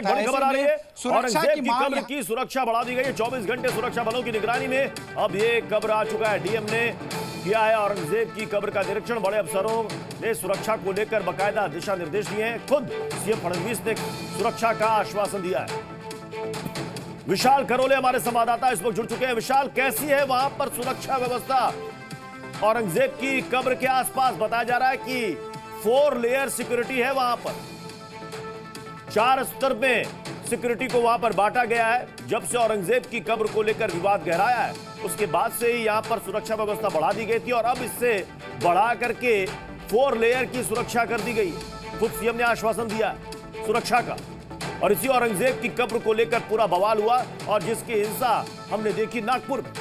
बड़ी खबर आ रही है, सुरक्षा औरंगजेब की की मांग कब्र की सुरक्षा बढ़ा दी गई है। 24 घंटे सुरक्षा बलों की निगरानी में अब ये कब्र आ चुका है। डीएम ने किया है औरंगजेब की कब्र का निरीक्षण। बड़े अफसरों ने सुरक्षा को लेकर बाकायदा दिशा निर्देश दिए हैं। खुद सीएम फडणवीस ने सुरक्षा का आश्वासन दिया है। विशाल करोले हमारे संवाददाता इस वक्त जुड़ चुके हैं। विशाल, कैसी है वहां पर सुरक्षा व्यवस्था? औरंगजेब की कब्र के आसपास बताया जा रहा है कि 4 लेयर सिक्योरिटी है वहां पर। 4 स्तर में सिक्योरिटी को वहां पर बांटा गया है। जब से औरंगजेब की कब्र को लेकर विवाद गहराया है, उसके बाद से ही यहां पर सुरक्षा व्यवस्था बढ़ा दी गई थी और अब इससे बढ़ा करके 4 लेयर की सुरक्षा कर दी गई। खुद सीएम ने आश्वासन दिया सुरक्षा का। और इसी औरंगजेब की कब्र को लेकर पूरा बवाल हुआ और जिसकी हिंसा हमने देखी नागपुर में।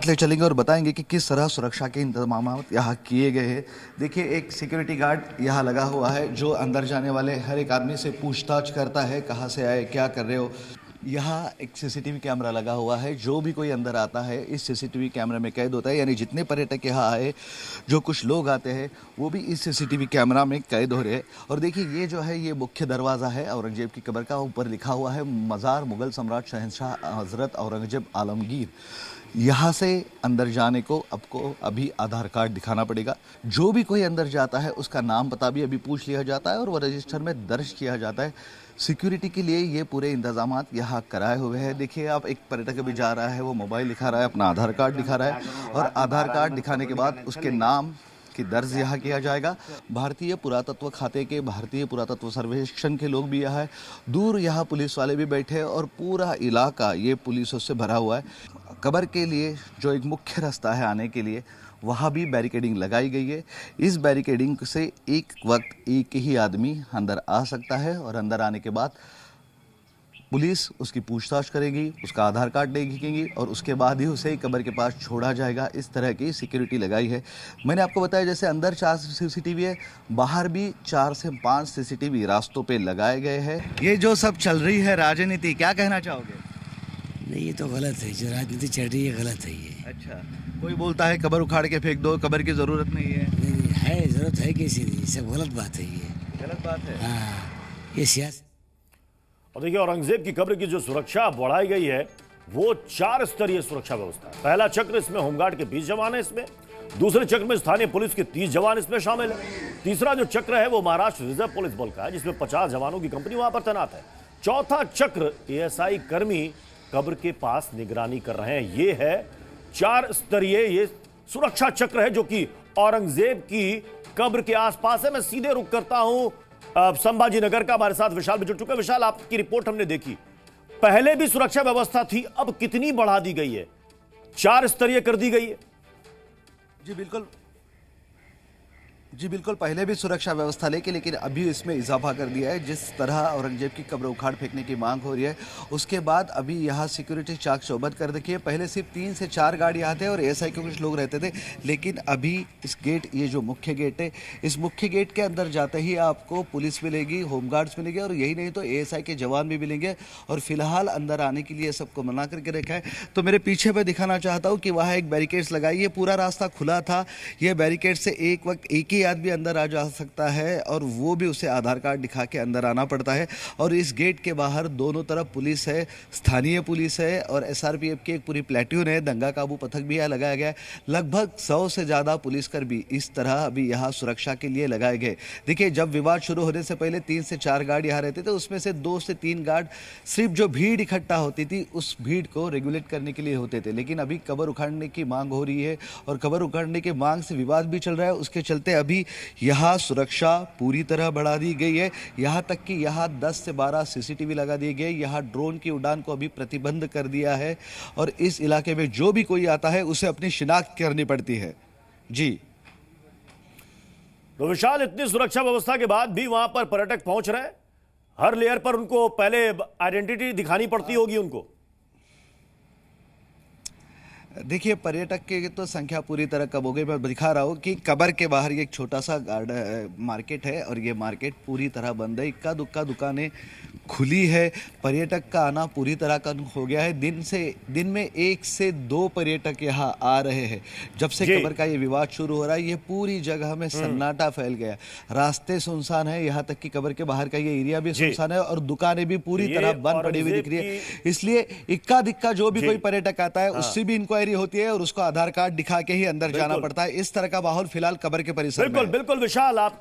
ले चलेंगे और बताएंगे कि किस तरह सुरक्षा के इंतजाम यहाँ किए गए हैं। देखिए, एक सिक्योरिटी गार्ड यहाँ लगा हुआ है जो अंदर जाने वाले हर एक आदमी से पूछताछ करता है, कहाँ से आए, क्या कर रहे हो। यहाँ एक सीसीटीवी कैमरा लगा हुआ है। जो भी कोई अंदर आता है इस सीसीटीवी कैमरे में कैद होता है। यानी जितने पर्यटक यहाँ आए, जो कुछ लोग आते हैं, वो भी इस सीसीटीवी कैमरा में कैद हो रहे हैं। और देखिए, ये जो है ये मुख्य दरवाज़ा है औरंगजेब की कब्र का। ऊपर लिखा हुआ है मज़ार मुगल सम्राट शहंशाह हज़रत औरंगजेब आलमगीर। यहाँ से अंदर जाने को आपको अभी आधार कार्ड दिखाना पड़ेगा। जो भी कोई अंदर जाता है उसका नाम पता भी अभी पूछ लिया जाता है और वो रजिस्टर में दर्ज किया जाता है। सिक्योरिटी के लिए ये पूरे इंतजाम यहाँ कराए हुए हैं। देखिए, आप एक पर्यटक भी जा रहा है, वो मोबाइल दिखा रहा है, अपना आधार कार्ड दिखा रहा है और आधार कार्ड दिखाने के बाद उसके नाम की दर्ज यहाँ किया जाएगा। भारतीय पुरातत्व खाते के, भारतीय पुरातत्व सर्वेक्षण के लोग भी यहाँ है। दूर यहाँ पुलिस वाले भी बैठे हैं और पूरा इलाका ये पुलिसों से भरा हुआ है। कब्र के लिए जो एक मुख्य रास्ता है आने के लिए, वहाँ भी बैरिकेडिंग लगाई गई है। इस बैरिकेडिंग से एक वक्त एक ही आदमी अंदर आ सकता है और अंदर आने के बाद पुलिस उसकी पूछताछ करेगी, उसका आधार कार्ड देखेगी और उसके बाद ही उसे कब्र के पास छोड़ा जाएगा। इस तरह की सिक्योरिटी लगाई है। मैंने आपको बताया जैसे अंदर 4 सीसीटीवी है, बाहर भी 4 से 5 सीसीटीवी रास्तों पे लगाए गए हैं। ये जो सब चल रही है राजनीति, क्या कहना चाहोगे? नहीं, ये तो गलत है। जो राजनीति चल रही है गलत है ये। अच्छा, कोई बोलता है कब्र उखाड़ के फेंक दो, कब्र की जरूरत नहीं है। नहीं, है जरूरत है कैसी? ये सब गलत बात है, ये गलत बात है। हाँ, ये सियासत। और देखिए, औरंगजेब की कब्र की जो सुरक्षा बढ़ाई गई है वो 4 स्तरीय सुरक्षा व्यवस्था है। पहला चक्र, इसमें होमगार्ड के 20 जवान है। इसमें दूसरे चक्र में स्थानीय पुलिस के 30 जवान इसमें शामिल है। तीसरा जो चक्र है वो महाराष्ट्र रिजर्व पुलिस बल का है, जिसमें 50 जवानों की कंपनी वहां पर तैनात है। चौथा चक्र एएसआई कर्मी कब्र के पास निगरानी कर रहे हैं। ये है 4 स्तरीय ये सुरक्षा चक्र है जो कि औरंगजेब की कब्र के आसपास है। मैं सीधे रुक करता हूं संभाजी नगर का। हमारे साथ विशाल भी जुड़ चुके हैं। विशाल, आपकी रिपोर्ट हमने देखी। पहले भी सुरक्षा व्यवस्था थी, अब कितनी बढ़ा दी गई है? 4 स्तरीय कर दी गई है। जी बिल्कुल, पहले भी सुरक्षा व्यवस्था लेकिन अभी इसमें इजाफा कर दिया है। जिस तरह औरंगजेब की कब्र उखाड़ फेंकने की मांग हो रही है, उसके बाद अभी यहाँ सिक्योरिटी चाक चौबंद कर रखी है। पहले सिर्फ 3 से 4 गाड़ी आते हैं और एएसआई के कुछ लोग रहते थे, लेकिन अभी इस गेट, ये जो मुख्य गेट है, इस मुख्य गेट के अंदर जाते ही आपको पुलिस मिलेगी, होमगार्ड्स मिलेंगे और यही नहीं तो एएसआई के जवान भी मिलेंगे। और फिलहाल अंदर आने के लिए सबको मना करके रखा है। तो मेरे पीछे मैं दिखाना चाहता हूँ कि वहाँ एक बैरिकेड्स लगाई है। पूरा रास्ता खुला था। ये बैरिकेड से एक वक्त एक ही आदमी अंदर आ जा सकता है और वो भी उसे आधार कार्ड दिखा के अंदर आना पड़ता है। और इस गेट के बाहर दोनों तरफ पुलिस है, स्थानीय पुलिस है और एसआरपीएफ की एक पूरी प्लेटून है। दंगा काबू पथक भी यहाँ लगाया गया है। लगभग 100 से ज़्यादा पुलिसकर्मी इस तरह अभी यहाँ सुरक्षा के लिए लगाए गए। देखिए, जब विवाद शुरू होने से पहले 3 से 4 गार्ड यहाँ रहते थे, उसमें से 2 से 3 गार्ड सिर्फ जो भीड़ इकट्ठा होती थी उस भीड़ को रेगुलेट करने के लिए होते थे। लेकिन अभी कब्र उखाड़ने की मांग हो रही है और कब्र उखाड़ने की मांग से विवाद भी चल रहा है। उसके चलते अभी यहाँ सुरक्षा पूरी तरह बढ़ा दी गई है। यहाँ तक कि यहाँ 10 से 12 सीसीटीवी लगा दिए गए। यहाँ ड्रोन की उड़ान को अभी प्रतिबंध कर दिया है और इस इलाके में जो भी कोई आता है उसे अपनी शिनाख्त करनी पड़ती है। जी तो विशाल, इतनी सुरक्षा व्यवस्था के बाद भी वहां पर पर्यटक पहुंच रहे हैं। हर लेयर पर उनको पहले आइडेंटिटी दिखानी पड़ती होगी उनको। देखिए पर्यटक की तो संख्या पूरी तरह कम हो गई। मैं दिखा रहा हूँ कि कब्र के बाहर ये एक छोटा सा मार्केट है और ये मार्केट पूरी तरह बंद है। इक्का दुक्का दुकानें खुली है। पर्यटक का आना पूरी तरह कम हो गया है। दिन में 1 से 2 पर्यटक यहाँ आ रहे हैं। जब से कब्र का ये विवाद शुरू हो रहा है ये पूरी जगह में सन्नाटा फैल गया। रास्ते सुनसान है, यहाँ तक कि कब्र के बाहर का ये एरिया भी सुनसान है और दुकानें भी पूरी तरह बंद पड़ी हुई दिख रही है। इसलिए इक्का दिक्का जो भी कोई पर्यटक आता है उससे भी इंक्वायरी होती है और उसको आधार कार्ड दिखा के ही अंदर जाना पड़ता है। इस तरह का माहौल फिलहाल कब्र के परिसर में। बिल्कुल विशाल आप